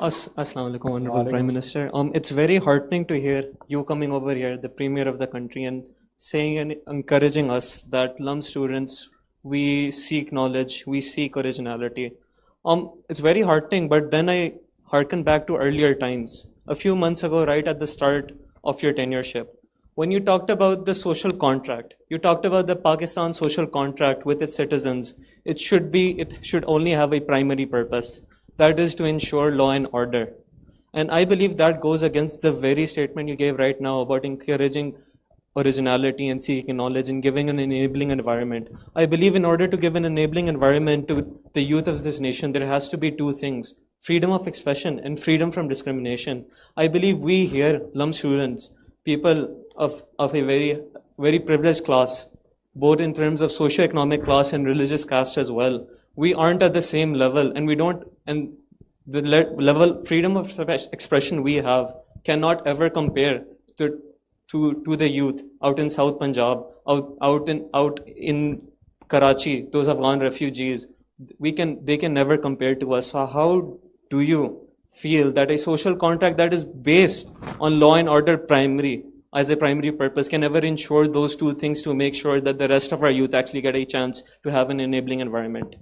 Assalamu alaikum, Honorable Prime Minister. It's very heartening to hear you coming over here, the Premier of the country, and saying and encouraging us that LUM students, we seek knowledge, we seek originality. It's very heartening, but then I hearken back to earlier times. A few months ago, right at the start of your tenureship, when you talked about the social contract, you talked about the Pakistan social contract with its citizens. It should only have a primary purpose. That is to ensure law and order. And I believe that goes against the very statement you gave right now about encouraging originality and seeking knowledge and giving an enabling environment. I believe in order to give an enabling environment to the youth of this nation, there has to be two things: freedom of expression and freedom from discrimination. I believe we here, LUM students, people of a very privileged class, both in terms of socioeconomic class and religious caste as well, we aren't at the same level, and the level freedom of expression we have cannot ever compare to the youth out in South Punjab, out in Karachi, those Afghan refugees. They can never compare to us. So how do you feel that a social contract that is based on law and order as a primary purpose can ever ensure those two things to make sure that the rest of our youth actually get a chance to have an enabling environment?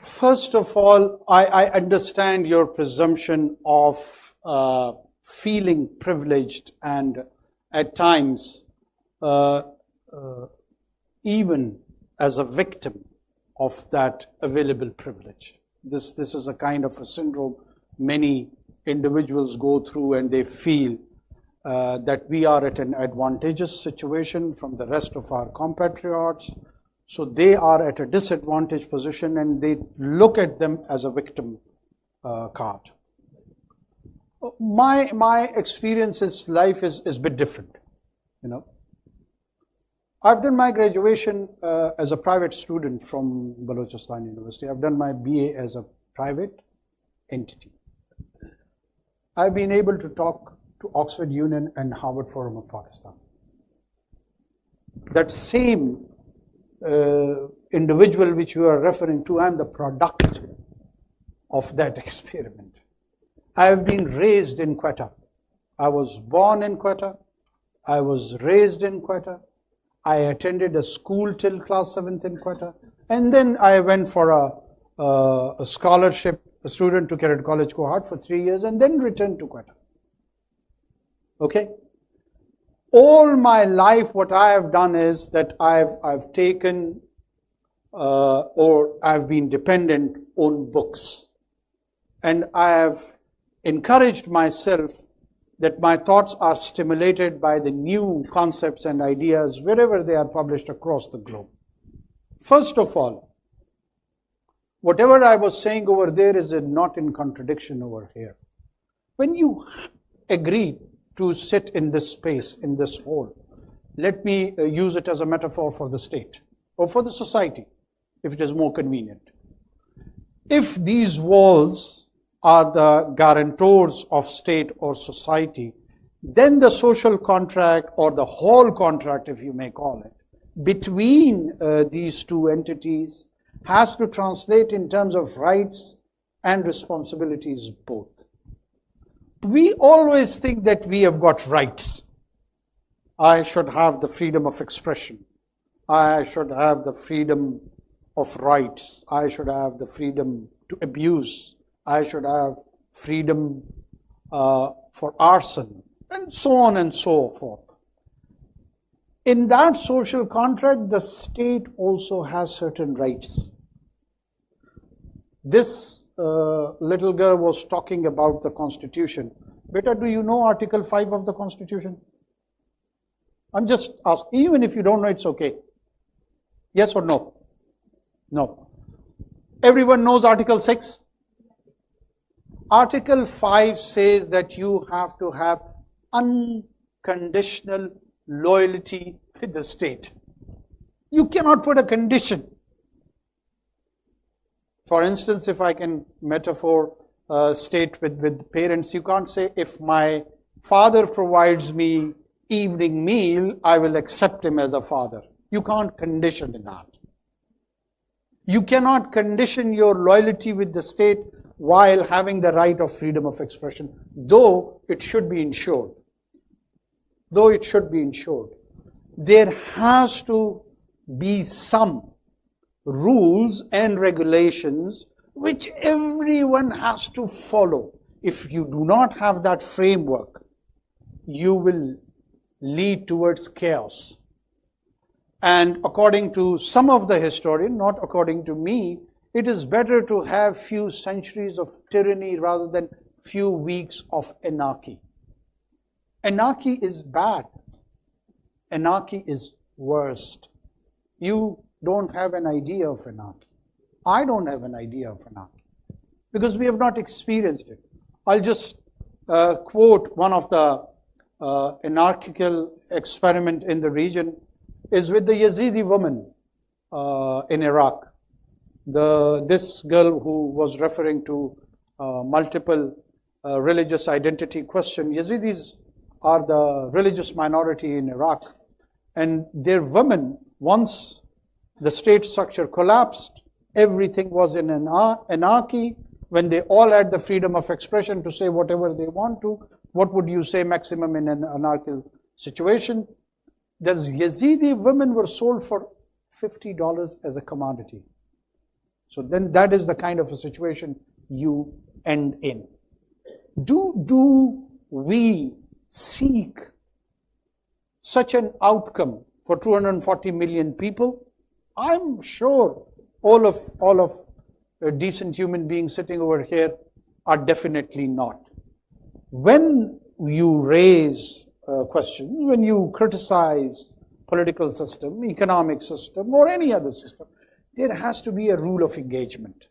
First of all, I understand your presumption of feeling privileged and at times even as a victim of that available privilege. This is a kind of a syndrome many individuals go through, and they feel that we are at an advantageous situation from the rest of our compatriots. So they are at a disadvantaged position, and they look at them as a victim card. My experience in life is a bit different, you know. I've done my graduation as a private student from Balochistan University. I've done my BA as a private entity. I've been able to talk to Oxford Union and Harvard Forum of Pakistan. That same individual which you are referring to, I'm the product of that experiment. I have been raised in Quetta. I was born in Quetta. I was raised in Quetta. I attended a school till class 7th in Quetta. And then I went for a scholarship, a student to Cadet College cohort for 3 years, and then returned to Quetta. Okay? All my life, what I have done is that I've taken or I've been dependent on books. And I have encouraged myself that my thoughts are stimulated by the new concepts and ideas wherever they are published across the globe. First of all, whatever I was saying over there is not in contradiction over here. When you agree to sit in this space, in this hall, let me use it as a metaphor for the state or for the society, if it is more convenient. If these walls are the guarantors of state or society, then the social contract, or the hall contract, if you may call it, between these two entities has to translate in terms of rights and responsibilities both. We always think that we have got rights. I should have the freedom of expression. I should have the freedom of rights. I should have the freedom to abuse. I should have freedom for arson, and so on and so forth. In that social contract, the state also has certain rights. This little girl was talking about the Constitution. Beta, do you know Article 5 of the Constitution? I'm just asking. Even if you don't know, it's okay. Yes or no? No. Everyone knows Article 6? Article 5 says that you have to have unconditional loyalty with the state. You cannot put a condition. For instance, if I can metaphor state with parents, you can't say, if my father provides me evening meal, I will accept him as a father. You can't condition that. You cannot condition your loyalty with the state while having the right of freedom of expression, though it should be ensured. Though it should be ensured. There has to be some rules and regulations which everyone has to follow. If you do not have that framework, you will lead towards chaos. And according to some of the historians, not according to me, it is better to have few centuries of tyranny rather than few weeks of anarchy. Anarchy is bad. Anarchy is worst. You don't have an idea of anarchy. I don't have an idea of anarchy because we have not experienced it. I'll just quote one of the anarchical experiment in the region is with the Yazidi woman in Iraq. This girl who was referring to multiple religious identity question. Yazidis are the religious minority in Iraq, and their women, once the state structure collapsed, everything was in anarchy. When they all had the freedom of expression to say whatever they want to, what would you say maximum in an anarchical situation? The Yazidi women were sold for $50 as a commodity. So then that is the kind of a situation you end in. Do we seek such an outcome for 240 million people? I'm sure all of decent human beings sitting over here are definitely not. When you raise questions, when you criticize political system, economic system, or any other system, there has to be a rule of engagement.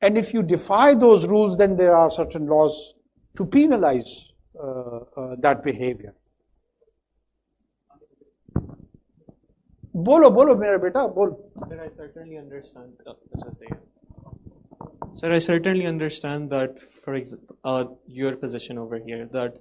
And if you defy those rules, then there are certain laws to penalize that behavior. Bolo, mera beta, bol. Sir, I certainly understand. Sir, I certainly understand that, for example, your position over here, that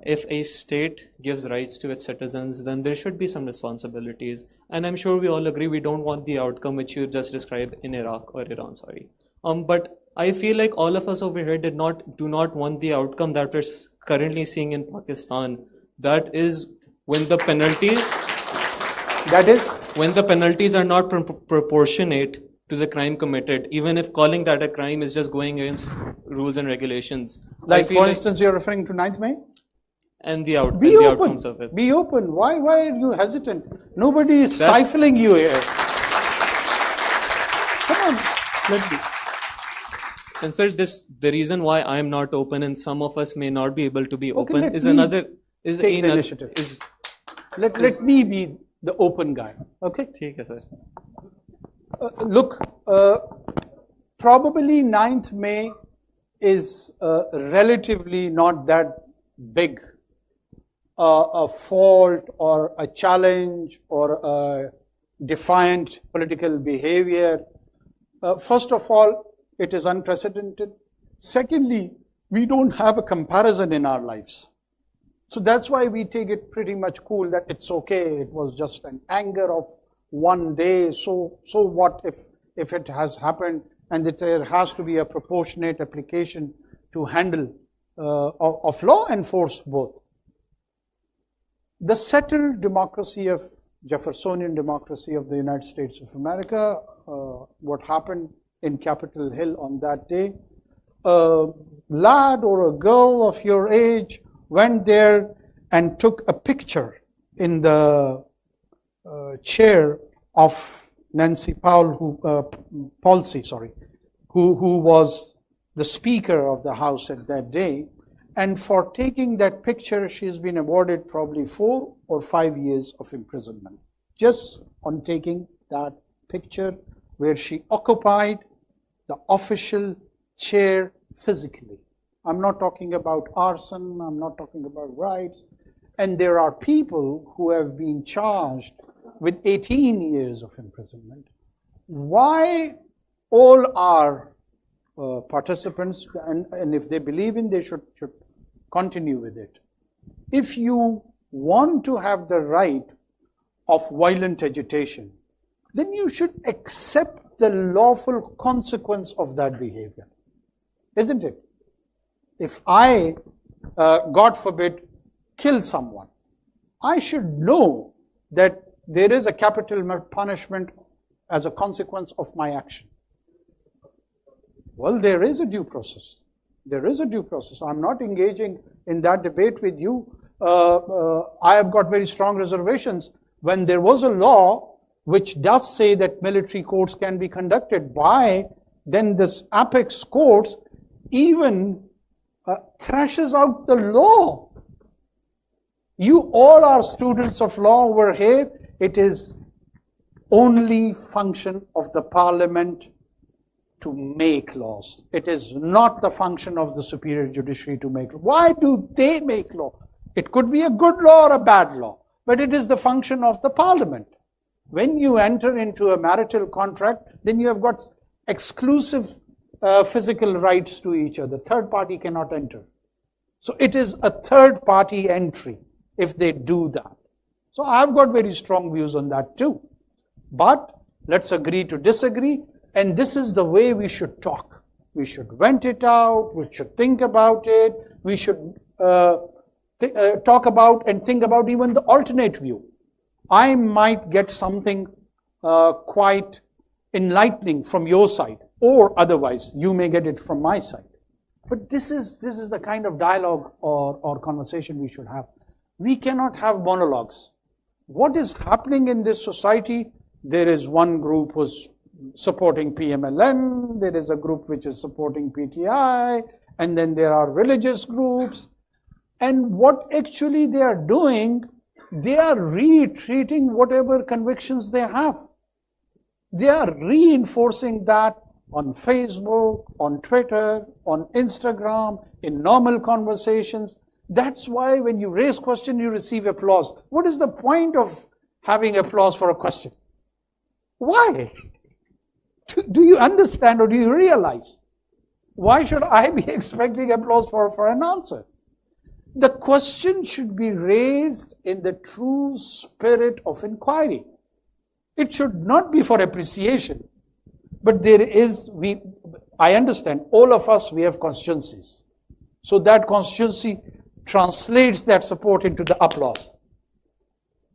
if a state gives rights to its citizens, then there should be some responsibilities. And I'm sure we all agree we don't want the outcome which you just described in Iraq or Iran, sorry. But I feel like all of us over here do not want the outcome that we're currently seeing in Pakistan. That is when the penalties are not proportionate to the crime committed, even if calling that a crime is just going against rules and regulations. Like, for instance, you're referring to 9th May? And the outcomes of it. Be open. Why are you hesitant? Nobody is stifling you here. Come on, let me. And sir, the reason why I am not open and some of us may not be able to be open Let me be the open guy. Okay? ठीक है, sir. Look, probably 9th May is relatively not that big a fault or a challenge or a defiant political behavior. First of all, it is unprecedented. Secondly, we don't have a comparison in our lives. So that's why we take it pretty much cool that it's okay, it was just an anger of one day, so what if it has happened, and that there has to be a proportionate application to handle of law and force both. The settled democracy of Jeffersonian democracy of the United States of America, what happened in Capitol Hill on that day, a lad or a girl of your age went there and took a picture in the chair of Nancy Pelosi, who was the Speaker of the House at that day. And for taking that picture, she's been awarded probably 4 or 5 years of imprisonment, just on taking that picture where she occupied the official chair physically. I'm not talking about arson, I'm not talking about riots. And there are people who have been charged with 18 years of imprisonment. Why all our participants, and if they believe in, they should continue with it. If you want to have the right of violent agitation, then you should accept the lawful consequence of that behavior? Isn't it? If I, God forbid, kill someone, I should know that there is a capital punishment as a consequence of my action. Well, there is a due process. There is a due process. I'm not engaging in that debate with you. I have got very strong reservations. When there was a law which does say that military courts can be conducted, by then this apex courts even thrashes out the law. You all are students of law over here. It is only function of the parliament to make laws. It is not the function of the superior judiciary to make law. Why do they make law? It could be a good law or a bad law, but it is the function of the parliament. When you enter into a marital contract, then you have got exclusive physical rights to each other. Third party cannot enter. So it is a third party entry if they do that. So I've got very strong views on that too. But let's agree to disagree, and this is the way we should talk. We should vent it out, we should think about it, we should talk about and think about even the alternate view. I might get something quite enlightening from your side, or otherwise you may get it from my side. But this is the kind of dialogue or conversation we should have. We cannot have monologues. What is happening in this society? There is one group who's supporting PMLN, there is a group which is supporting PTI, and then there are religious groups. And what actually they are doing, they are retreating whatever convictions they have. They are reinforcing that on Facebook, on Twitter, on Instagram, in normal conversations. That's why when you raise question, you receive applause. What is the point of having applause for a question? Why? Do you understand or do you realize? Why should I be expecting applause for an answer? The question should be raised in the true spirit of inquiry. It should not be for appreciation. But I understand, all of us, we have constituencies. So that constituency translates that support into the applause.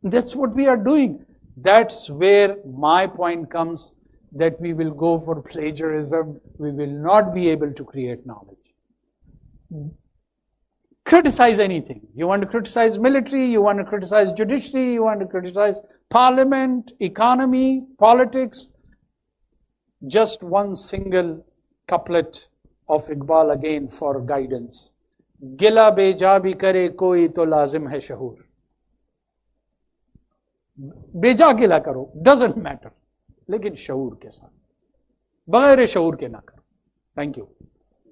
That's what we are doing. That's where my point comes, that we will go for plagiarism. We will not be able to create knowledge. Criticize anything. You want to criticize military, you want to criticize judiciary, you want to criticize parliament, economy, politics. Just one single couplet of Iqbal again for guidance. Gila beja bhi kare koi to lazim hai shahur. Beja gila karo, doesn't matter. Lekin shaur ke saath. Bagair shaur ke na karo. Thank you.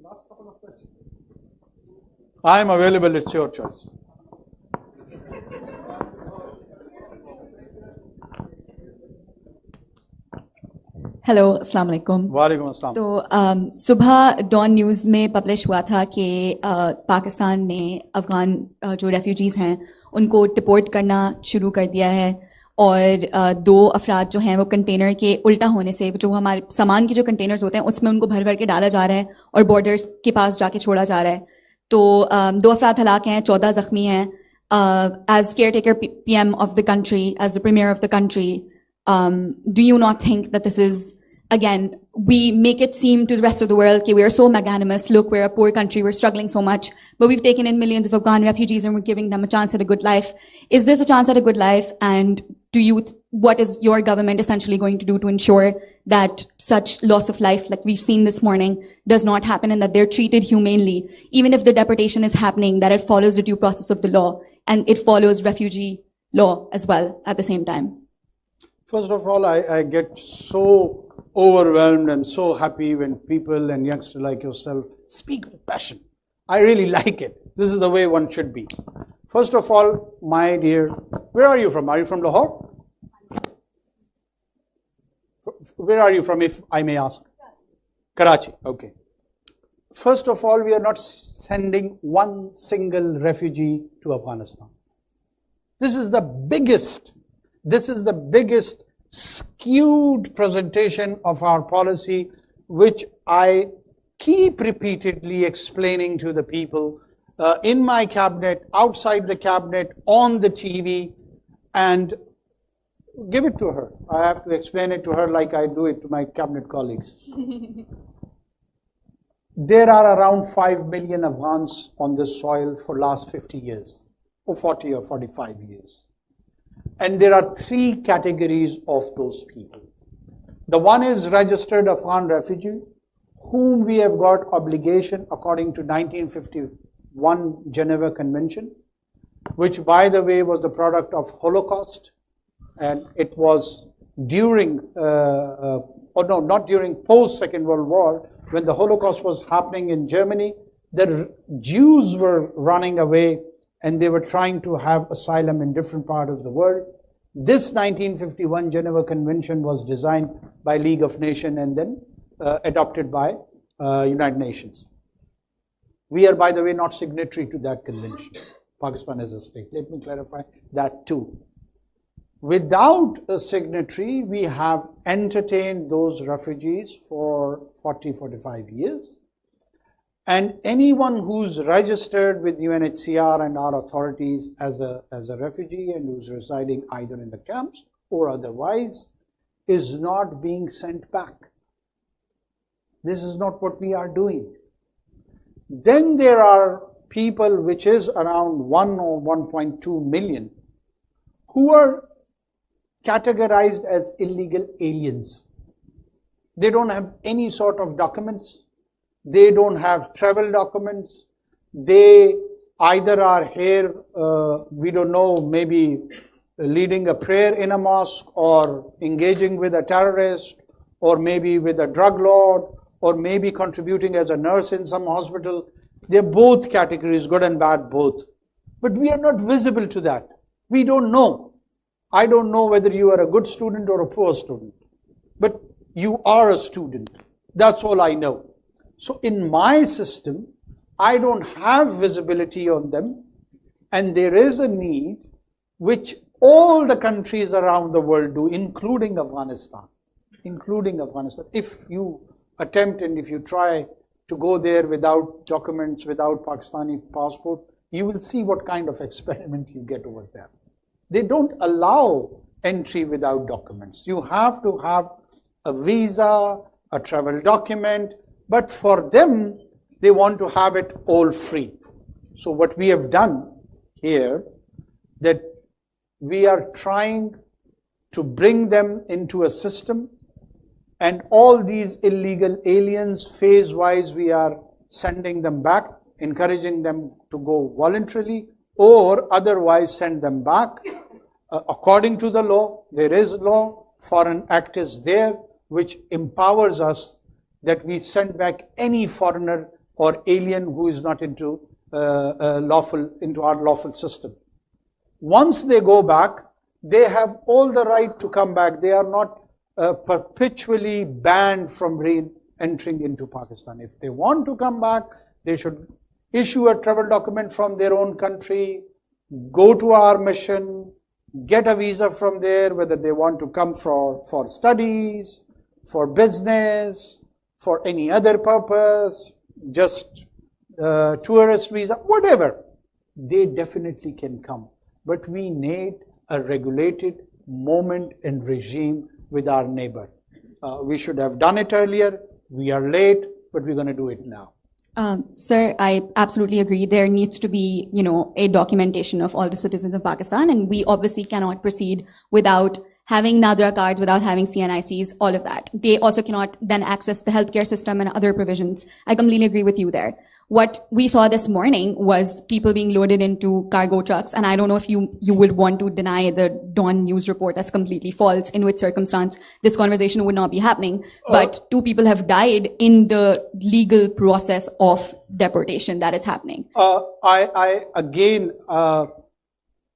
Last couple of questions. I am available, it's your choice. Hello अस्सलाम वालेकुम। वालेकुम अस्सलाम। तो सुबह don news में publish हुआ था कि पाकिस्तान ने अफ़गान जो रेफ्यूजीज़ हैं उनको डिपोर्ट करना शुरू कर दिया है, और 2 अफराद जो हैं वो कंटेनर के उल्टा होने से, जो हमारे सामान के जो कंटेनर्स होते हैं उसमें उनको भर भर के डाला जा रहा है और बॉर्डर्स के पास जाके छोड़ा जा रहा है। तो 2 अफराद हलाक हैं, 14 ज़ख्मी हैं। As caretaker PM of the country, as the premier of the country, do you not think that this is, again, we make it seem to the rest of the world that we are so magnanimous, look, we're a poor country, we're struggling so much, but we've taken in millions of Afghan refugees and we're giving them a chance at a good life. Is this a chance at a good life? And what is your government essentially going to do to ensure that such loss of life, like we've seen this morning, does not happen, and that they're treated humanely, even if the deportation is happening, that it follows the due process of the law and it follows refugee law as well at the same time? First of all, I get so overwhelmed and so happy when people and youngsters like yourself speak with passion. I really like it. This is the way one should be. First of all, my dear, where are you from? Are you from Lahore? Where are you from, if I may ask? Karachi. Okay. First of all, we are not sending one single refugee to Afghanistan. This is the biggest skewed presentation of our policy, which I keep repeatedly explaining to the people in my cabinet, outside the cabinet, on the TV, and give it to her. I have to explain it to her like I do it to my cabinet colleagues. There are around 5 million Afghans on this soil for last 50 years, or 40 or 45 years. And there are 3 categories of those people. The one is registered Afghan refugee, whom we have got obligation according to 1951 Geneva Convention, which, by the way, was the product of Holocaust, and it was during, not during post-Second World War, when the Holocaust was happening in Germany. The Jews were running away and they were trying to have asylum in different parts of the world. This 1951 Geneva Convention was designed by League of Nations and then adopted by United Nations. We are, by the way, not signatory to that convention, Pakistan as a state. Let me clarify that too. Without a signatory, we have entertained those refugees for 40, 45 years. And anyone who's registered with UNHCR and our authorities as a refugee and who's residing either in the camps or otherwise is not being sent back. This is not what we are doing. Then there are people, which is around 1 or 1.2 million, who are categorized as illegal aliens. They don't have any sort of documents. They don't have travel documents. They either are here, we don't know, maybe leading a prayer in a mosque, or engaging with a terrorist, or maybe with a drug lord, or maybe contributing as a nurse in some hospital. They're both categories, good and bad both. But we are not visible to that. We don't know. I don't know whether you are a good student or a poor student, but you are a student. That's all I know. So in my system, I don't have visibility on them, and there is a need which all the countries around the world do, including Afghanistan. If you attempt and if you try to go there without documents, without Pakistani passport, you will see what kind of experiment you get over there. They don't allow entry without documents. You have to have a visa, a travel document, but for them, they want to have it all free. So what we have done here, that we are trying to bring them into a system, and all these illegal aliens, phase-wise, we are sending them back, encouraging them to go voluntarily, or otherwise send them back. According to the law, there is law, Foreign Act is there, which empowers us that we send back any foreigner or alien who is not into our lawful system. Once they go back, they have all the right to come back. They are not perpetually banned from re-entering into Pakistan. If they want to come back, they should issue a travel document from their own country, go to our mission, get a visa from there, whether they want to come for studies, for business, for any other purpose, just tourist visa, whatever. They definitely can come. But we need a regulated moment and regime with our neighbor. We should have done it earlier. We are late, but we're going to do it now. Sir, I absolutely agree. There needs to be, a documentation of all the citizens of Pakistan, and we obviously cannot proceed without having Nadra cards, without having CNICs, all of that. They also cannot then access the healthcare system and other provisions. I completely agree with you there. What we saw this morning was people being loaded into cargo trucks, and I don't know if you would want to deny the Dawn News report as completely false, in which circumstance this conversation would not be happening. But 2 people have died in the legal process of deportation that is happening.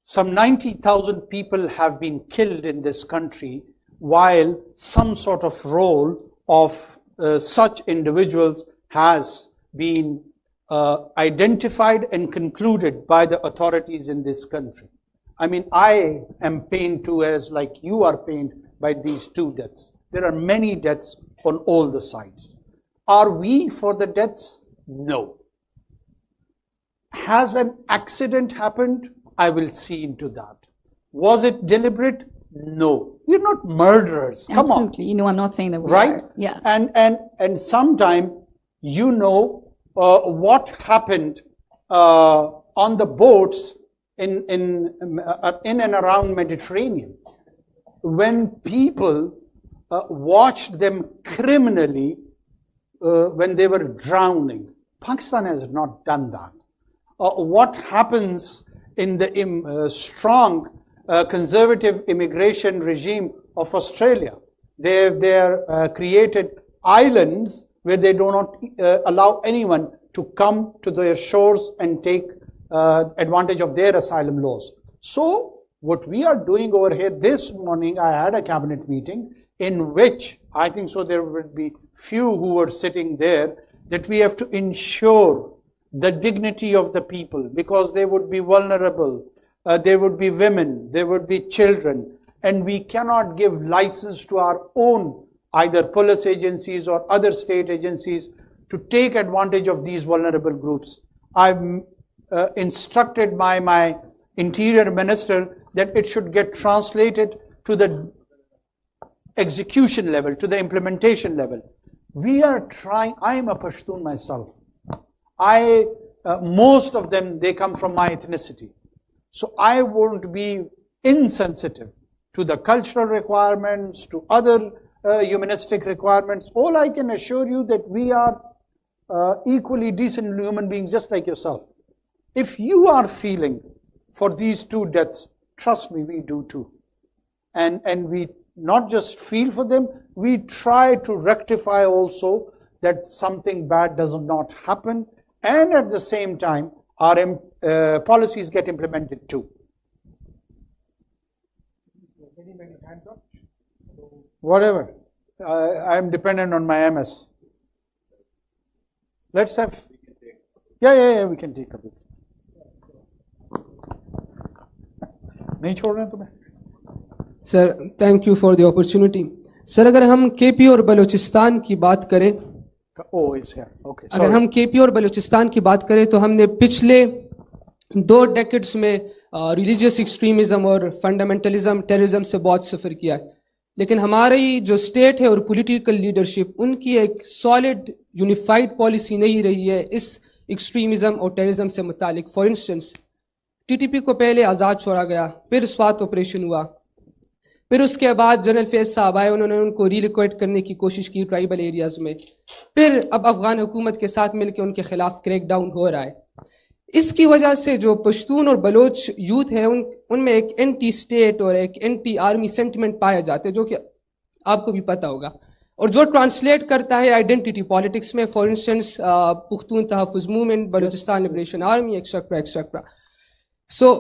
Some 90,000 people have been killed in this country, while some sort of role of such individuals has been identified and concluded by the authorities in this country. I mean, I am pained too, as like you are pained, by these two deaths. There are many deaths on all the sides. Are we for the deaths? No. Has an accident happened? I will see into that. Was it deliberate? No. We're not murderers. Come on. Absolutely. You know, I'm not saying that we Right? are. Yeah. And sometime, you know, what happened on the boats in and around Mediterranean, when people watched them criminally when they were drowning. Pakistan has not done that. What happens in the strong conservative immigration regime of Australia? They are created islands where they do not allow anyone to come to their shores and take advantage of their asylum laws. So what we are doing over here this morning, I had a cabinet meeting in which I think so there would be few who were sitting there, that we have to ensure the dignity of the people, because they would be vulnerable, there would be women, there would be children, and we cannot give license to our own either police agencies or other state agencies to take advantage of these vulnerable groups. I've instructed my interior minister that it should get translated to the execution level, to the implementation level. We are trying. I am a Pashtun myself. Most of them, they come from my ethnicity. So I won't be insensitive to the cultural requirements, to other humanistic requirements. All I can assure you that we are equally decent human beings, just like yourself. If you are feeling for these two deaths, trust me, we do too. And we not just feel for them, we try to rectify also that something bad does not happen, and at the same time our policies get implemented too. Many hands up. So Whatever. I am dependent on my MS. Let's have... Yeah, we can take a bit. नहीं छोड़ रहे हैं तुम्हें? Sir thank you for the opportunity. Sir अगर हम KP और बलूचिस्तान की बात करें, अगर हम केपी और बलूचिस्तान की बात करें तो हमने पिछले 2 डेकेड्स में रिलीजियस एक्सट्रीमिज्म और फंडामेंटलिज्म, टेररिज्म से बहुत सफ़र किया है. लेकिन हमारी जो स्टेट है और पॉलिटिकल लीडरशिप, उनकी एक सॉलिड यूनिफाइड पॉलिसी नहीं रही है इस एक्सट्रीमिज्म और टेररिज्म से मुतालिक. फॉर इंस्टेंस, टीटीपी को पहले आज़ाद छोड़ा गया, फिर स्वात ऑपरेशन हुआ, फिर उसके बाद जनरल फैज साहब आए, उन्होंने उनको रीलोकेट करने की कोशिश की ट्राइबल एरियाज में. फिर अब अफगान हुकूमत के साथ मिलकर उनके खिलाफ क्रैकडाउन हो रहा है. इसकी वजह से जो पश्तून और बलोच यूथ है उनमें एक एंटी स्टेट और एक एंटी आर्मी सेंटिमेंट पाया जाता है, जो कि आपको भी पता होगा, और जो ट्रांसलेट करता है आइडेंटिटी पॉलिटिक्स में. For instance Pukhtun Tahaffuz movement, Balochistan liberation army, etcetera etcetera. So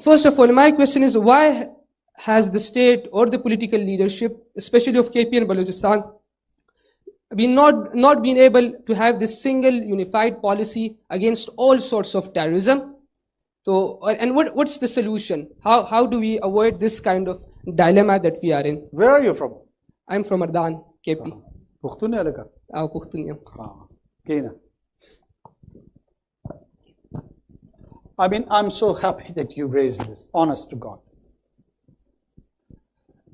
first of all, my question is, why has the state or the political leadership, especially of KP and Balochistan, not been able to have this single unified policy against all sorts of terrorism? So, and what's the solution? How do we avoid this kind of dilemma that we are in? Where are you from? I'm from Ardan, KP. Pukhtunya laka? Pukhtunya. Kena. I mean, I'm so happy that you raised this, honest to God.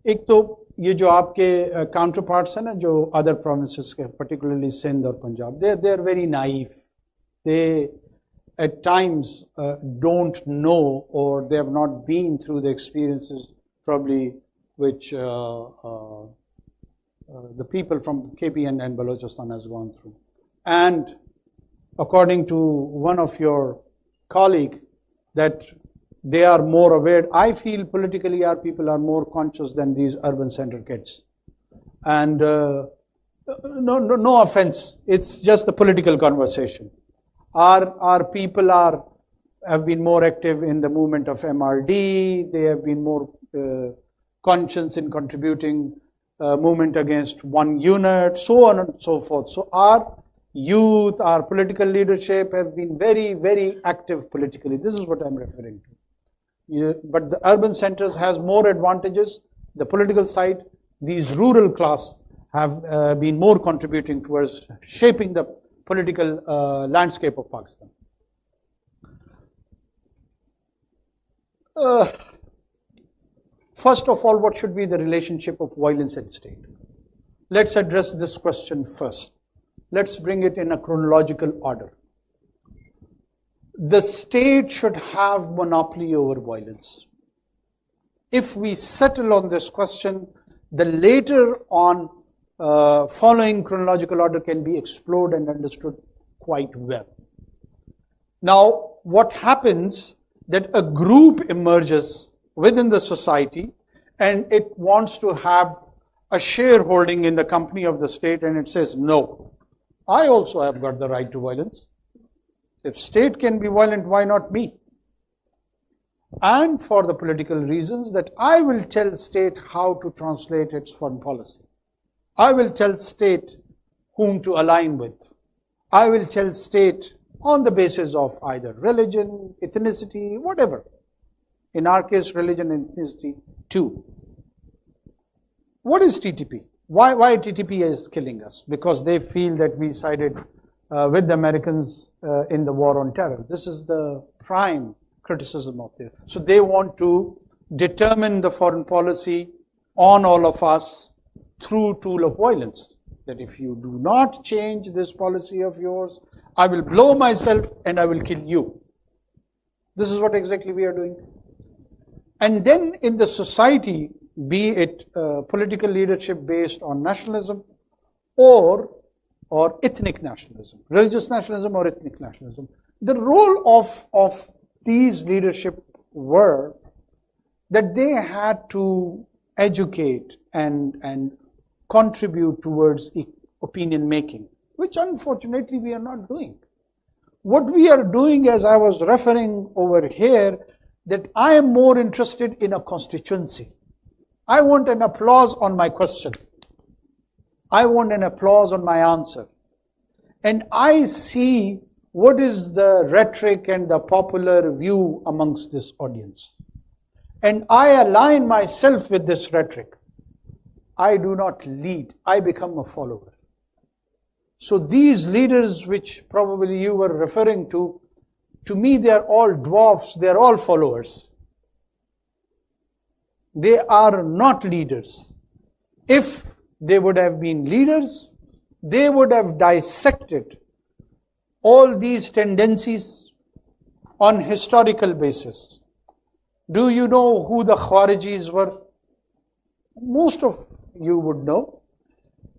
एक तो ये जो आपके counter parts हैं ना, जो other provinces के, particularly Sindh और Punjab, they are very naive. They at times don't know, or they have not been through the experiences probably which the people from KP and Balochistan has gone through. And according to one of your colleague, that they are more aware. I feel politically our people are more conscious than these urban center kids. And no offense, it's just the political conversation. Our people have been more active in the movement of MRD. They have been more conscious in contributing movement against one unit, so on and so forth. So our youth, our political leadership have been very, very active politically. This is what I'm referring to. But the urban centers has more advantages, the political side, these rural class have been more contributing towards shaping the political landscape of Pakistan. First of all, what should be the relationship of violence and state? Let's address this question first. Let's bring it in a chronological order. The state should have monopoly over violence. If we settle on this question, the later on following chronological order can be explored and understood quite well. Now, what happens that a group emerges within the society and it wants to have a shareholding in the company of the state, and it says, no, I also have got the right to violence. If state can be violent, why not me? And for the political reasons that I will tell state how to translate its foreign policy. I will tell state whom to align with. I will tell state on the basis of either religion, ethnicity, whatever. In our case, religion and ethnicity too. What is TTP? Why TTP is killing us? Because they feel that we sided with the Americans in the war on terror. This is the prime criticism of this. So they want to determine the foreign policy on all of us through tool of violence. That if you do not change this policy of yours, I will blow myself and I will kill you. This is what exactly we are doing. And then in the society, be it political leadership based on nationalism or ethnic nationalism, religious nationalism or ethnic nationalism, the role of these leadership were that they had to educate and contribute towards opinion making, which unfortunately we are not doing. What we are doing, as I was referring over here, that I am more interested in a constituency. I want an applause on my question. I want an applause on my answer. And I see what is the rhetoric and the popular view amongst this audience. And I align myself with this rhetoric. I do not lead, I become a follower. So these leaders which probably you were referring to me they are all dwarfs, they are all followers. They are not leaders. If they would have been leaders, they would have dissected all these tendencies on historical basis. Do you know who the Khwarijis were? Most of you would know.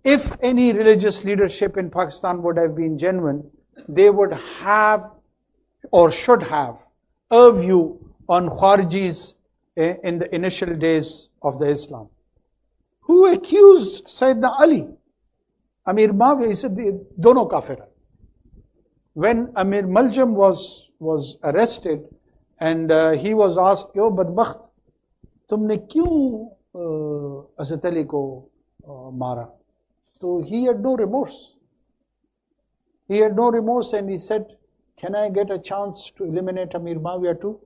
If any religious leadership in Pakistan would have been genuine, they would have or should have a view on Khwarijis in the initial days of the Islam. Who accused Sayyidina Ali? Amir Muawiyah, he said, dono kafir hai. When Amir Muljam was arrested and he was asked, yo badbakht, tumne kyun Hazrat Ali ko mara? So he had no remorse. He had no remorse and he said, can I get a chance to eliminate Amir Muawiyah too?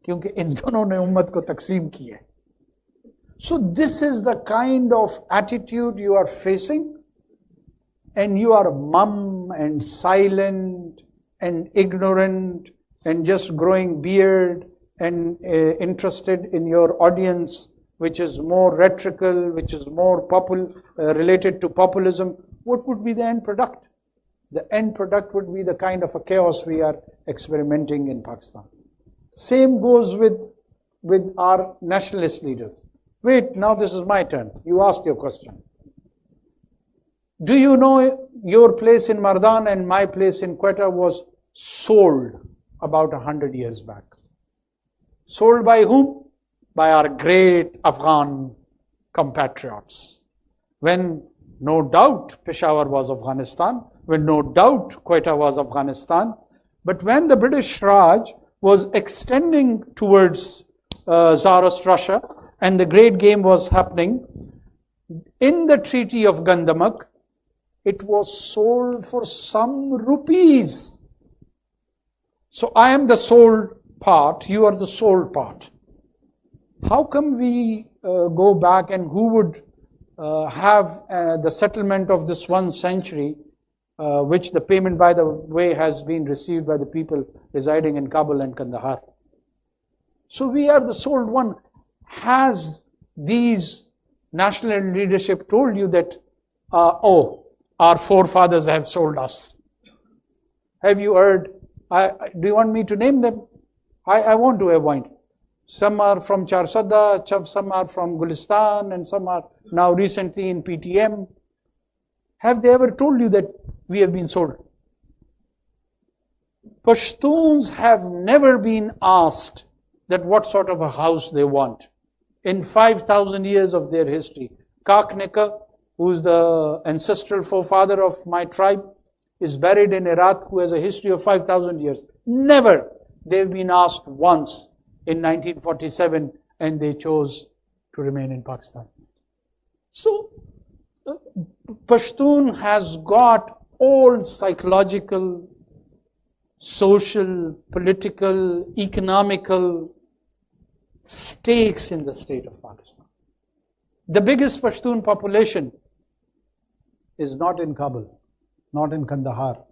क्योंकि इन दोनों ने उम्मत को तकसीम की है. So this is the kind of attitude you are facing, and you are mum and silent and ignorant and just growing beard and interested in your audience, which is more rhetorical, which is more related to populism. What would be the end product? The end product would be the kind of a chaos we are experimenting in Pakistan. Same goes with our nationalist leaders. Wait, now this is my turn. You asked your question. Do you know your place in Mardan and my place in Quetta was sold about 100 years back? Sold by whom? By our great Afghan compatriots. When no doubt Peshawar was Afghanistan, when no doubt Quetta was Afghanistan, but when the British Raj was extending towards Tsarist Russia and the great game was happening, in the Treaty of Gandamak, it was sold for some rupees. So I am the sold part, you are the sold part. How come we go back and who would have the settlement of this 1 century, which the payment, by the way, has been received by the people residing in Kabul and Kandahar. So we are the sold one. Has these national leadership told you that, our forefathers have sold us? Have you heard? Do you want me to name them? I want to avoid. Some are from Charsadda, some are from Gulistan, and some are now recently in PTM. Have they ever told you that we have been sold? Pashtuns have never been asked that what sort of a house they want. In 5,000 years of their history, Kakar, who is the ancestral forefather of my tribe, is buried in Iraq, who has a history of 5,000 years. Never they've been asked once in 1947, and they chose to remain in Pakistan. So, Pashtun has got all psychological, social, political, economical stakes in the state of Pakistan. The biggest Pashtun population is not in Kabul, not in Kandahar,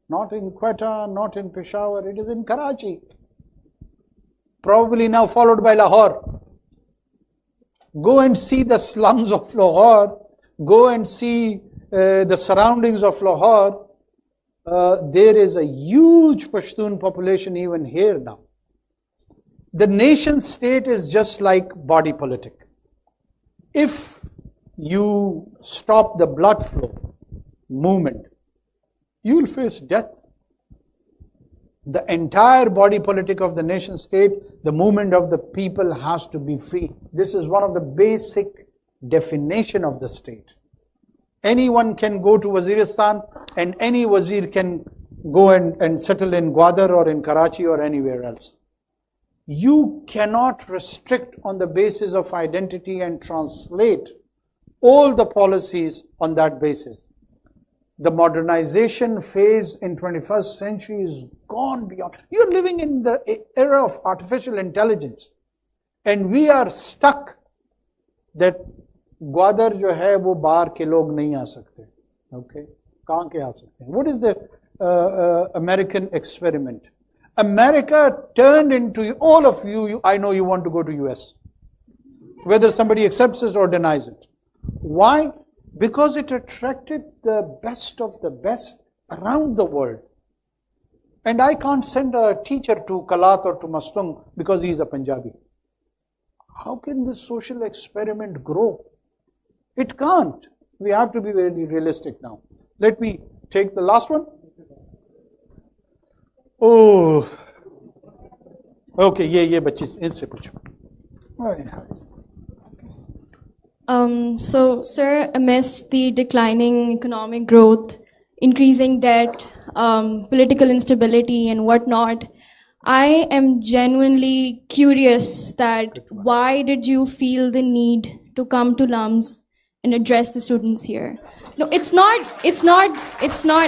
not in Quetta, not in Peshawar, it is in Karachi. Probably now followed by Lahore. Go and see the slums of Lahore. Go and see the surroundings of Lahore. There is a huge Pashtun population even here now. The nation state is just like body politic. If you stop the blood flow movement, you will face death. The entire body politic of the nation state, the movement of the people has to be free. This is one of the basic definition of the state. Anyone can go to Waziristan and any wazir can go and settle in Gwadar or in Karachi or anywhere else. You cannot restrict on the basis of identity and translate all the policies on that basis. The modernization phase in 21st century is gone beyond. You're living in the era of artificial intelligence. And we are stuck that Gwadar jo hai wo bahar ke log nahi aa sakte. Okay? Kahan ke aa sakte? What is the American experiment? America turned into all of you, I know you want to go to US. Whether somebody accepts it or denies it. Why? Because it attracted the best of the best around the world. And I can't send a teacher to Kalat or to Mastung because he is a Punjabi. How can this social experiment grow? It can't. We have to be very realistic now. Let me take the last one. Oh. Okay, ye bachis, inse pucho. So, sir, amidst the declining economic growth, increasing debt, political instability and whatnot, I am genuinely curious that why did you feel the need to come to LUMS and address the students here? No, it's not,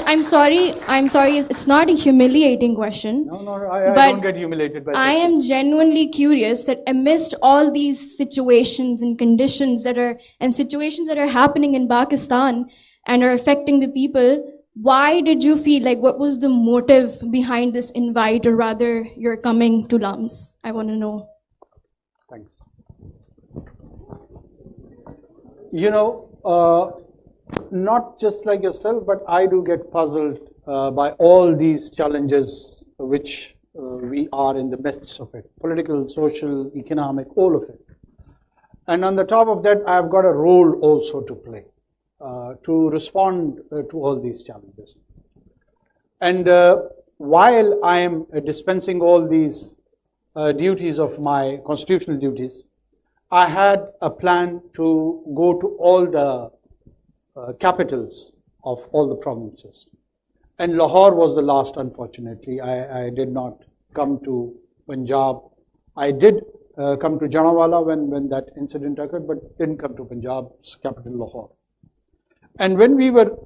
I'm sorry, it's not a humiliating question. No, I don't get humiliated by I am genuinely curious that amidst all these situations and conditions that are happening in Pakistan and are affecting the people, why did you feel like, what was the motive behind this invite, or rather you're coming to LUMS? I want to know. Thanks. You know, not just like yourself, but I do get puzzled by all these challenges which we are in the midst of it. Political, social, economic, all of it. And on the top of that, I've got a role also to play to respond to all these challenges. And while I am dispensing all these duties of my constitutional duties, I had a plan to go to all the capitals of all the provinces. And Lahore was the last, unfortunately. I did not come to Punjab. I did come to Janawala when that incident occurred, but didn't come to Punjab's capital, Lahore. And when we were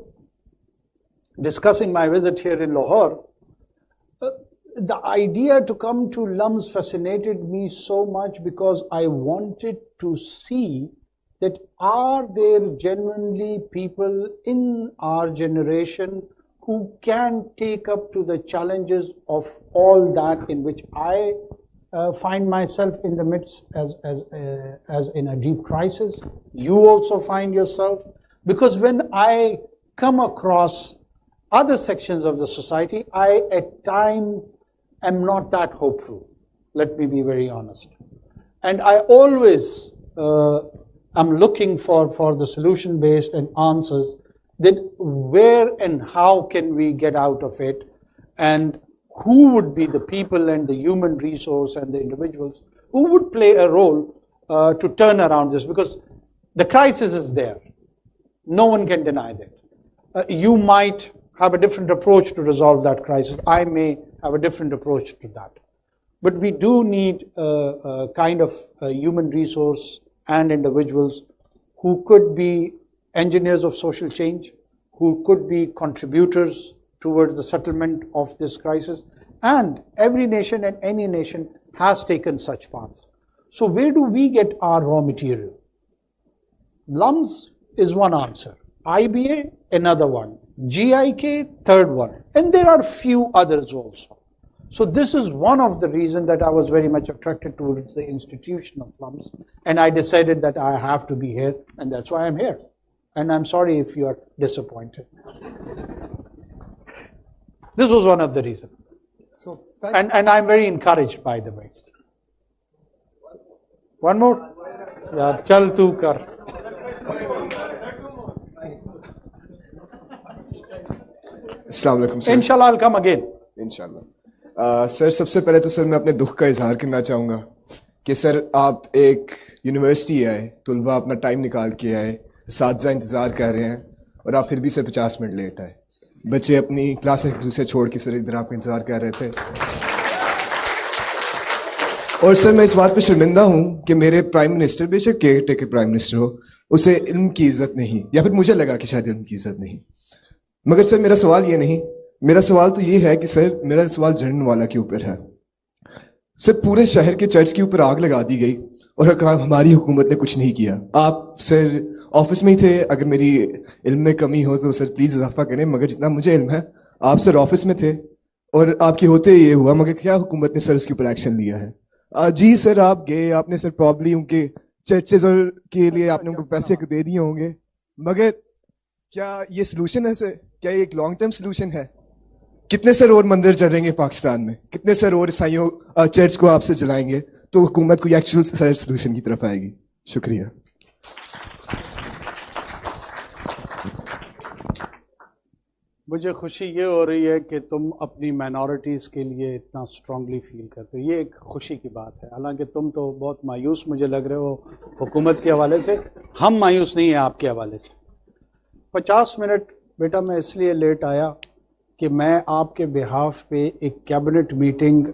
discussing my visit here in Lahore, the idea to come to LUMS fascinated me so much because I wanted to see that are there genuinely people in our generation who can take up to the challenges of all that in which I find myself in the midst as in a deep crisis. You also find yourself, because when I come across other sections of the society, I at times am not that hopeful. Let me be very honest. And I always am looking for the solution-based and answers that where and how can we get out of it, and who would be the people and the human resource and the individuals who would play a role to turn around this, because the crisis is there. No one can deny that. You might have a different approach to resolve that crisis. I may have a different approach to that. But we do need a kind of human resource and individuals who could be engineers of social change, who could be contributors towards the settlement of this crisis. And every nation and any nation has taken such paths. So where do we get our raw material? Lums is one answer. IBA, another one. GIK, third one. And there are few others also. So this is one of the reasons that I was very much attracted towards the institution of lums. And I decided that I have to be here, and that's why I'm here. And I'm sorry if you are disappointed. This was one of the reasons. So, and I'm very encouraged, by the way. One more? Yeah, chal tu kar. अस्सलाम वालेकुम sir. Inshallah, I'll come again. इंशाल्लाह। Sir सबसे पहले तो sir मैं अपने दुख का इजहार करना चाहूँगा कि सर आप एक यूनिवर्सिटी आए, तुलबा अपना टाइम निकाल के आए, साथी इंतज़ार कर रहे हैं और आप फिर भी सर 50 मिनट लेट आए। बच्चे अपनी क्लास एक दूसरे छोड़ के सर इधर आपका इंतज़ार कर रहे थे। और सर मैं इस बात पे शर्मिंदा हूँ कि मेरे प्राइम मिनिस्टर, बेशक केयरटेकर प्राइम मिनिस्टर हो, उसे इल्म की इज़्ज़त नहीं, या फिर मुझे लगा कि शायद इल्म की इज़्ज़त नहीं। मगर सर मेरा सवाल ये नहीं, मेरा सवाल तो ये है कि सर मेरा सवाल झंडवाला के ऊपर है। सर पूरे शहर के चर्च के ऊपर आग लगा दी गई और हमारी हुकूमत ने कुछ नहीं किया। आप सर ऑफिस में ही थे, अगर मेरी इल्म में कमी हो तो सर प्लीज़ इजाफा करें, मगर जितना मुझे इल्म है आप सर ऑफिस में थे और आपके होते ये हुआ, मगर क्या हुकूमत ने सर उसके ऊपर एक्शन लिया है? जी सर आप गए, आपने सर प्रॉब्ली उनके चर्चेज और के लिए आपने उनको पैसे दे दिए होंगे, मगर क्या ये सलूशन है सर? क्या ये एक लॉन्ग टर्म सलूशन है? कितने सर और मंदिर जलेंगे पाकिस्तान में? कितने सर और ईसाइयों चर्च को आपसे जलाएंगे तो हुकूमत कोई एक्चुअल सर सलूशन की तरफ आएगी? शुक्रिया। मुझे खुशी ये हो रही है कि तुम अपनी माइनॉरिटीज़ के लिए इतना स्ट्रांगली फील करते हो, ये एक खुशी की बात है। हालांकि तुम तो बहुत मायूस मुझे लग रहे हो हुकूमत के हवाले से, हम मायूस नहीं हैं आपके हवाले से। 50 मिनट बेटा मैं इसलिए लेट आया कि मैं आपके बिहाफ पे एक कैबिनेट मीटिंग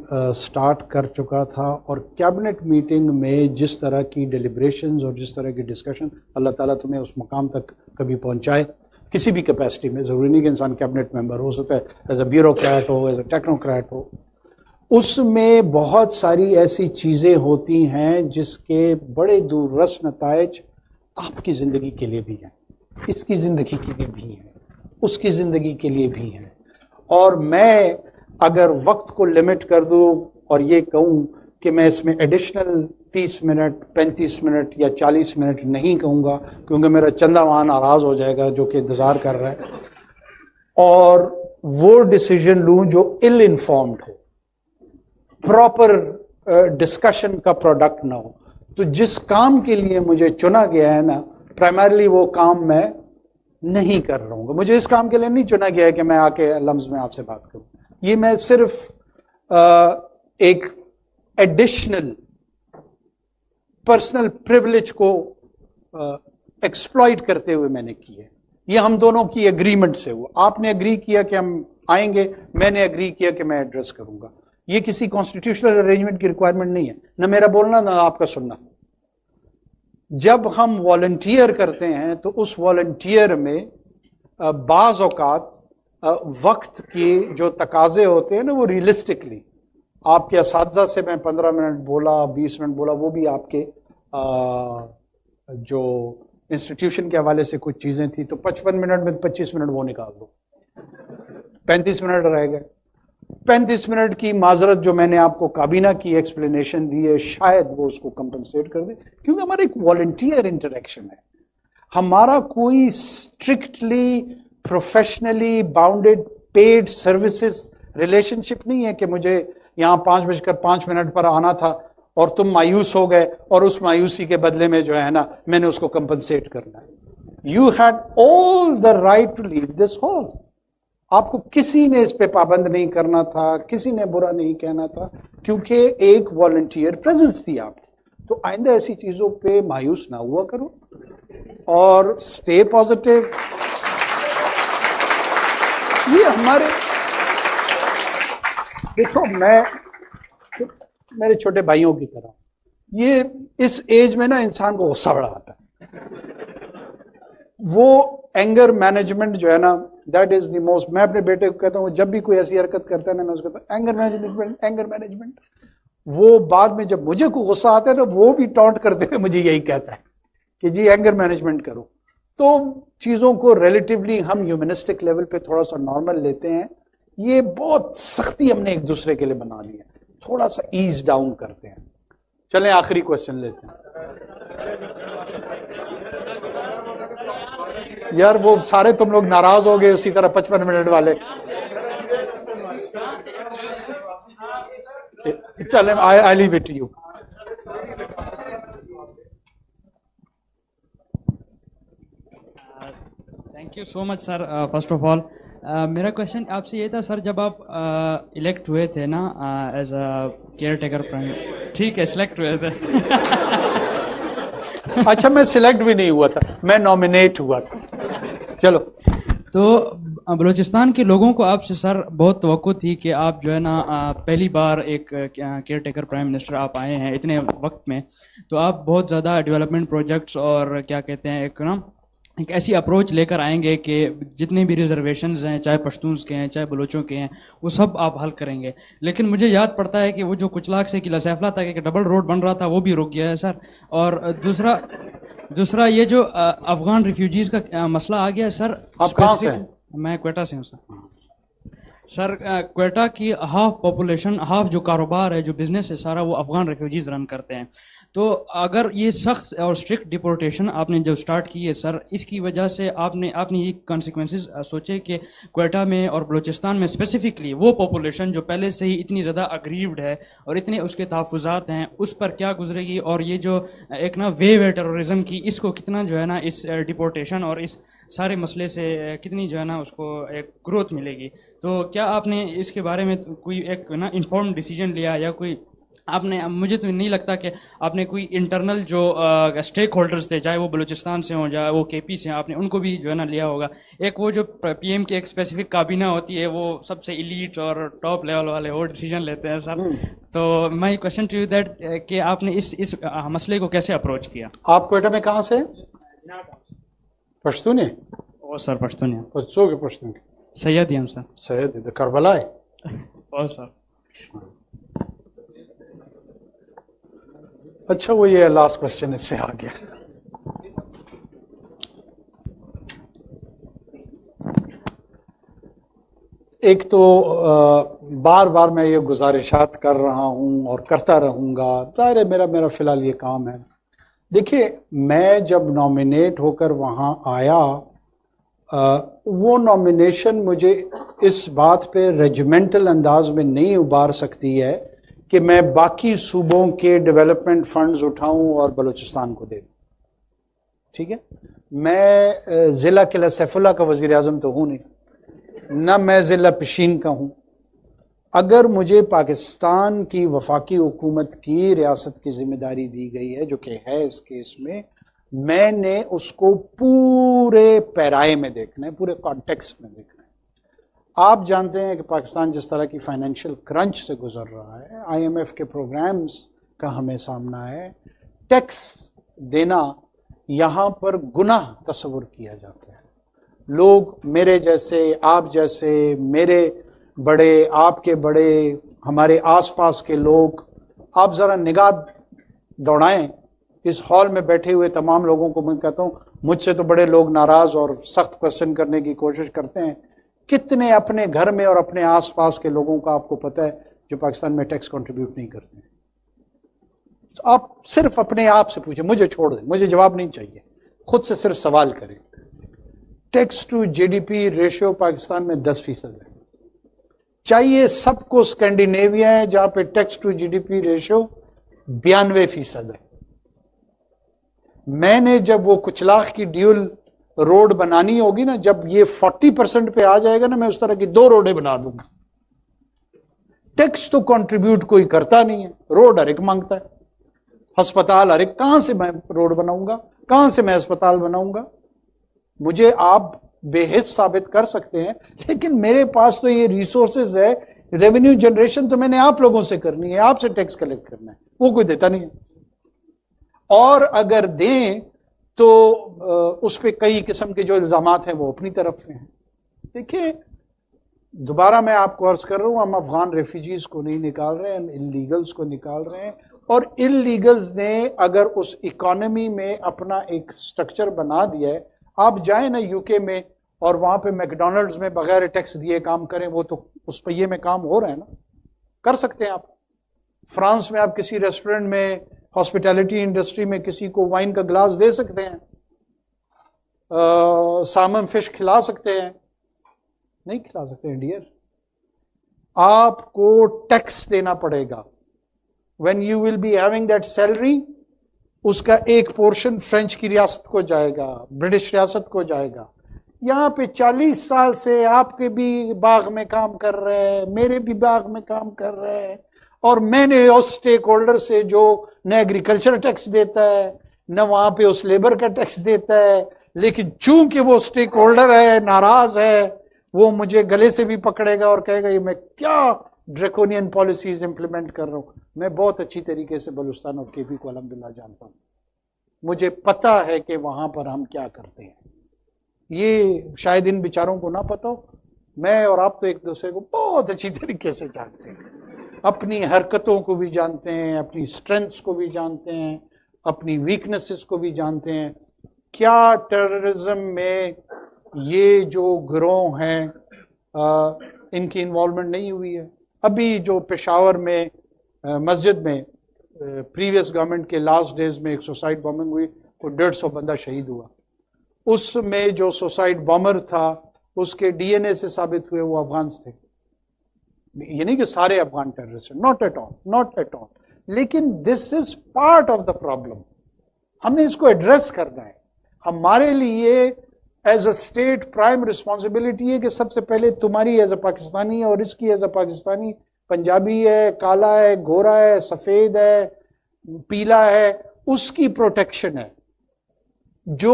स्टार्ट कर चुका था, और कैबिनेट मीटिंग में जिस तरह की डिलिब्रेशंस और जिस तरह की डिस्कशन, अल्लाह ताला तुम्हें उस मुकाम तक कभी पहुंचाए किसी भी कैपेसिटी में। ज़रूरी नहीं कि इंसान कैबिनेट मेंबर हो सकता है, एज अ ब्यूरोक्रेट हो, एज अ टेक्नोक्रेट हो। उसमें बहुत सारी ऐसी चीज़ें होती हैं जिसके बड़े दूररस नताइज आपकी ज़िंदगी के लिए भी हैं, इसकी ज़िंदगी के लिए भी हैं, उसकी ज़िंदगी के लिए भी हैं। और मैं अगर वक्त को लिमिट कर दूं और ये कहूं कि मैं इसमें एडिशनल 30 मिनट, 35 मिनट या 40 मिनट नहीं कहूँगा, क्योंकि मेरा चंदा वहाँ नाराज़ हो जाएगा जो कि इंतज़ार कर रहा है, और वो डिसीजन लूँ जो इल इन्फॉर्म्ड हो, प्रॉपर डिस्कशन का प्रोडक्ट ना हो। तो जिस काम के लिए मुझे चुना गया है ना, प्राइमरली वो काम मैं नहीं कर रहा हूँ। मुझे इस काम के लिए नहीं चुना गया है कि मैं आके लम्स में आपसे बात करूँ। ये मैं सिर्फ एक एडिशनल पर्सनल प्रिविलेज को एक्सप्लॉइट करते हुए मैंने की है। ये हम दोनों की एग्रीमेंट से हुआ। आपने एग्री किया कि हम आएंगे, मैंने एग्री किया कि मैं एड्रेस करूंगा। ये किसी कॉन्स्टिट्यूशनल अरेंजमेंट की रिक्वायरमेंट नहीं है, ना मेरा बोलना ना आपका सुनना। जब हम वॉलंटियर करते हैं तो उस वॉलंटियर में बाज़ औकात वक्त के जो तकाजे होते हैं ना, वो रियलिस्टिकली आपके असातिज़ा से मैं 15 मिनट बोला, 20 मिनट बोला, वो भी आपके जो इंस्टीट्यूशन के हवाले से कुछ चीज़ें थी, तो 55 मिनट में 25 मिनट वो निकाल दो, 35 मिनट रह गए। 35 मिनट की माजरत जो मैंने आपको काबीना की एक्सप्लेनेशन दी है, शायद वो उसको कंपनसेट कर दे, क्योंकि हमारा एक वॉलंटियर इंटरेक्शन है, हमारा कोई strictly professionally bounded paid services relationship नहीं है कि मुझे यहाँ 5:05 पर आना था और तुम मायूस हो गए और उस मायूसी के बदले में जो है ना मैंने उसको कंपनसेट करना है। You had all the right to leave this hall. आपको किसी ने इस पे पाबंद नहीं करना था, किसी ने बुरा नहीं कहना था, क्योंकि एक वॉलंटियर प्रेजेंस थी आपकी। तो आइंदा ऐसी चीजों पे मायूस ना हुआ करो और स्टे पॉजिटिव। ये हमारे, देखो मैं मेरे छोटे भाइयों की तरह, ये इस एज में ना इंसान को गुस्सा बड़ा आता है। वो एंगर मैनेजमेंट जो है ना, दैट इज द मोस्ट, मैं अपने बेटे को कहता हूँ जब भी कोई ऐसी हरकत करता है ना, मैं उसको कहता हूँ एंगर मैनेजमेंट। वो बाद में जब मुझे को गुस्सा आता है ना, वो भी टॉन्ट करते हुए मुझे यही कहता है कि जी एंगर मैनेजमेंट करो। तो चीजों को रिलेटिवली हम ह्यूमनिस्टिक लेवल पे थोड़ा सा नॉर्मल लेते हैं। ये बहुत सख्ती हमने एक दूसरे के लिए बना दी है, थोड़ा सा ईज डाउन करते हैं। चलें आखिरी क्वेश्चन लेते हैं। यार वो सारे तुम लोग नाराज हो गए उसी तरह 55 मिनट वाले। चलें, I leave it to you. Thank you so much sir. First of all मेरा क्वेश्चन आपसे ये था सर, जब आप इलेक्ट हुए थे ना as a caretaker prime, ठीक है सिलेक्ट हुए थे अच्छा मैं सिलेक्ट भी नहीं हुआ था, मैं नॉमिनेट हुआ था। चलो, तो बलूचिस्तान के लोगों को आपसे सर बहुत तवक्को थी कि आप जो है ना पहली बार एक केयर टेकर प्राइम मिनिस्टर आप आए हैं इतने वक्त में, तो आप बहुत ज़्यादा डेवलपमेंट प्रोजेक्ट्स और क्या कहते हैं एक ऐसी अप्रोच लेकर आएंगे कि जितने भी रिजर्वेशंस हैं, चाहे पश्तून्स के हैं चाहे बलोचों के हैं, वो सब आप हल करेंगे। लेकिन मुझे याद पड़ता है कि वो जो कुछ लाख से किला सैफला था कि डबल रोड बन रहा था, वो भी रुक गया है सर। और दूसरा ये जो अफगान रिफ्यूजीज़ का मसला आ गया है सर। आप कहाँ से हैं? मैं क्वेटा से हूँ सर। क्वेटा की हाफ पॉपुलेशन, हाफ जो कारोबार है, जो बिजनेस है सारा, वो अफगान रेफ्यूजीज रन करते हैं। तो अगर ये सख्त और स्ट्रिक्ट डिपोर्टेशन आपने जब स्टार्ट की है सर, इसकी वजह से आपने ये कॉन्सिक्वेंसेस सोचे कि क्वेटा में और बलूचिस्तान में स्पेसिफिकली वो पॉपुलेशन जो पहले से ही इतनी ज़्यादा अग्रीव्ड है और इतने उसके तहफ़्फ़ुज़ात हैं, उस पर क्या गुजरेगी, और ये जो एक ना वेव है टेररिज्म की, इसको कितना जो है ना इस डिपोर्टेशन और इस सारे मसले से कितनी जो है ना उसको एक ग्रोथ मिलेगी। तो क्या आपने इसके बारे में कोई एक ना इन्फॉर्म डिसीजन लिया, या कोई आपने, मुझे तो नहीं लगता कि आपने कोई इंटरनल जो स्टेक होल्डर्स थे, चाहे वो बलूचिस्तान से हों चाहे वो केपी से, आपने उनको भी जो है ना लिया होगा। एक वो जो पीएम की एक स्पेसिफिक काबीना होती है, वो सबसे इलीट और टॉप लेवल वाले वो डिसीजन लेते हैं सर। तो my question to you that कि आपने इस मसले को कैसे अप्रोच किया? आप क्वेटा में कहाँ से? पश्तून है? ओ सर पश्तून है। पश्तून सैयद ही हम सर। सैयद है, करबला है। ओ सर। अच्छा, वो ये लास्ट क्वेश्चन इससे आ गया। एक तो बार बार मैं ये गुजारिशात कर रहा हूं और करता रहूंगा, ज़ाहिर है मेरा फिलहाल ये काम है। देखिए, मैं जब नॉमिनेट होकर वहां आया, वो नॉमिनेशन मुझे इस बात पे रेजिमेंटल अंदाज में नहीं उबार सकती है कि मैं बाकी सूबों के डेवलपमेंट फंड्स उठाऊं और बलूचिस्तान को दे दूं। ठीक है, मैं ज़िला किला सैफुल्ला का वज़ीर आज़म तो हूँ नहीं, ना मैं ज़िला पिशीन का हूँ। अगर मुझे पाकिस्तान की वफाकी हुकूमत की रियासत की जिम्मेदारी दी गई है, जो कि है इस केस में, मैंने उसको पूरे पैराए में देखना है, पूरे कॉन्टेक्स्ट में देखना है। आप जानते हैं कि पाकिस्तान जिस तरह की फाइनेंशियल क्रंच से गुजर रहा है, IMF के प्रोग्राम्स का हमें सामना है, टैक्स देना यहाँ पर गुनाह तस्वुर किया जाता है। लोग मेरे जैसे, आप जैसे, मेरे बड़े, आपके बड़े, हमारे आसपास के लोग, आप ज़रा निगाह दौड़ाएं इस हॉल में बैठे हुए तमाम लोगों को मैं कहता हूँ, मुझसे तो बड़े लोग नाराज और सख्त क्वेश्चन करने की कोशिश करते हैं। कितने अपने घर में और अपने आसपास के लोगों का आपको पता है जो पाकिस्तान में टैक्स कंट्रीब्यूट नहीं करते? तो आप सिर्फ अपने आप से पूछें, मुझे छोड़ दें, मुझे जवाब नहीं चाहिए, खुद से सिर्फ सवाल करें। Tax to GDP ratio Pakistan में 10% है। चाहिए सबको स्कैंडिनेविया है जहां पे टैक्स टू जीडीपी रेशियो 92% है। मैंने जब वो कुछ लाख की ड्यूल रोड बनानी होगी ना, जब ये 40% पे आ जाएगा ना, मैं उस तरह की 2 रोडें बना दूंगा। टैक्स तो कंट्रीब्यूट कोई करता नहीं है, रोड हर एक मांगता है, अस्पताल हर एक, कहां से मैं रोड बनाऊंगा, कहां से मैं अस्पताल बनाऊंगा? मुझे आप बेहिस साबित कर सकते हैं, लेकिन मेरे पास तो ये रिसोर्सेज है, रेवेन्यू जनरेशन तो मैंने आप लोगों से करनी है, आपसे टैक्स कलेक्ट करना है, वो कोई देता नहीं है। और अगर दें तो उस पर कई किस्म के जो इल्जामात हैं वो अपनी तरफ से हैं। देखिए, दोबारा मैं आपको अर्ज कर रहा हूं, हम अफगान रेफ्यूजीज को नहीं निकाल रहे हैं, हम इलीगल्स को निकाल रहे हैं। और इलीगल्स ने अगर उस इकोनॉमी में अपना एक स्ट्रक्चर बना दिया है, आप जाएं ना यूके में और वहां पे मैकडोनल्ड्स में बगैर टैक्स दिए काम करें, वो तो उस पहिए में काम हो रहा है ना, कर सकते हैं आप। फ्रांस में आप किसी रेस्टोरेंट में, हॉस्पिटैलिटी इंडस्ट्री में किसी को वाइन का ग्लास दे सकते हैं, सामन फिश खिला सकते हैं? नहीं खिला सकते हैं डियर। आपको टैक्स देना पड़ेगा। When you will be having that salary, उसका एक पोर्शन फ्रेंच की रियासत को जाएगा, ब्रिटिश रियासत को जाएगा। यहां पे 40 साल से आपके भी बाग में काम कर रहे हैं, मेरे भी बाग में काम कर रहे हैं, और मैंने उस स्टेक होल्डर से जो न एग्रीकल्चर टैक्स देता है न वहां पे उस लेबर का टैक्स देता है, लेकिन चूंकि वो स्टेक होल्डर है, नाराज है, वो मुझे गले से भी पकड़ेगा और कहेगा ये मैं क्या ड्रैकोनियन पॉलिसीज इंप्लीमेंट कर रहा हूं। मैं बहुत अच्छी तरीके से बलूचिस्तान और केपी को अल्हम्दुलिल्लाह जानता हूं, मुझे पता है कि वहां पर हम क्या करते हैं। ये शायद इन बेचारों को ना पता हो, मैं और आप तो एक दूसरे को बहुत अच्छी तरीके से जानते हैं, अपनी हरकतों को भी जानते हैं, अपनी स्ट्रेंथ्स को भी जानते हैं, अपनी वीकनेसेस को भी जानते हैं। क्या टेररिज्म में ये जो गिरोह हैं इनकी इन्वॉल्वमेंट नहीं हुई है? अभी जो पेशावर में मस्जिद में प्रीवियस गवर्नमेंट के लास्ट डेज में एक सुसाइड बॉम्बिंग हुई, तो 150 बंदा शहीद हुआ। उसमें जो सुसाइड बॉम्बर था उसके डीएनए से साबित हुए वो अफगान थे। ये नहीं कि सारे Afghan terrorist, not at all, not at all, लेकिन this is part of the problem. हमने इसको एड्रेस करना है। हमारे लिए as a state prime responsibility है कि सबसे पहले तुम्हारी एज अ पाकिस्तानी और इसकी एज अ पाकिस्तानी, पंजाबी है, काला है, गोरा है, सफेद है, पीला है, उसकी प्रोटेक्शन है। जो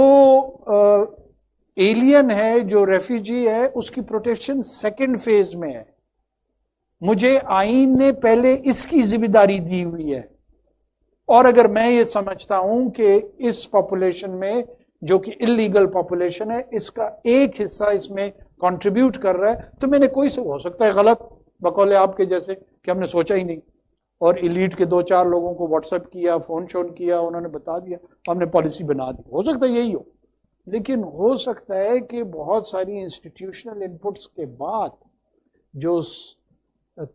एलियन है, जो रेफ्यूजी है, उसकी प्रोटेक्शन सेकंड फेज में है। मुझे आईन ने पहले इसकी जिम्मेदारी दी हुई है, और अगर मैं ये समझता हूं कि इस पॉपुलेशन में जो कि इलीगल पॉपुलेशन है, इसका एक हिस्सा इसमें कंट्रीब्यूट कर रहा है, तो मैंने कोई से हो सकता है गलत बकौले आपके जैसे कि हमने सोचा ही नहीं, और इलीट के 2-4 लोगों को व्हाट्सएप किया, फोन शोन किया, उन्होंने बता दिया, हमने पॉलिसी बना दी। हो सकता है यही हो, लेकिन हो सकता है कि बहुत सारी इंस्टीट्यूशनल इनपुट्स के बाद जो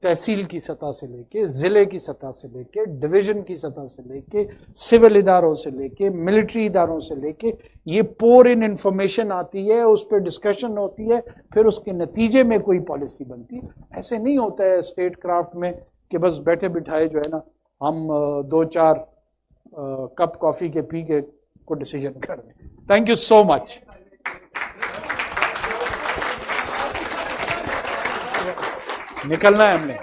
तहसील की सतह से लेके, जिले की सतह से लेके, डिवीजन की सतह से लेके, सिविल इदारों से लेके, मिलिट्री इदारों से लेके, ये पोर इन इंफॉर्मेशन आती है, उस पर डिस्कशन होती है, फिर उसके नतीजे में कोई पॉलिसी बनती है। ऐसे नहीं होता है स्टेट क्राफ्ट में कि बस बैठे बिठाए जो है ना हम 2-4 कप कॉफी के पी के को डिसीजन कर दें। Thank you so much. निकलना है हमने।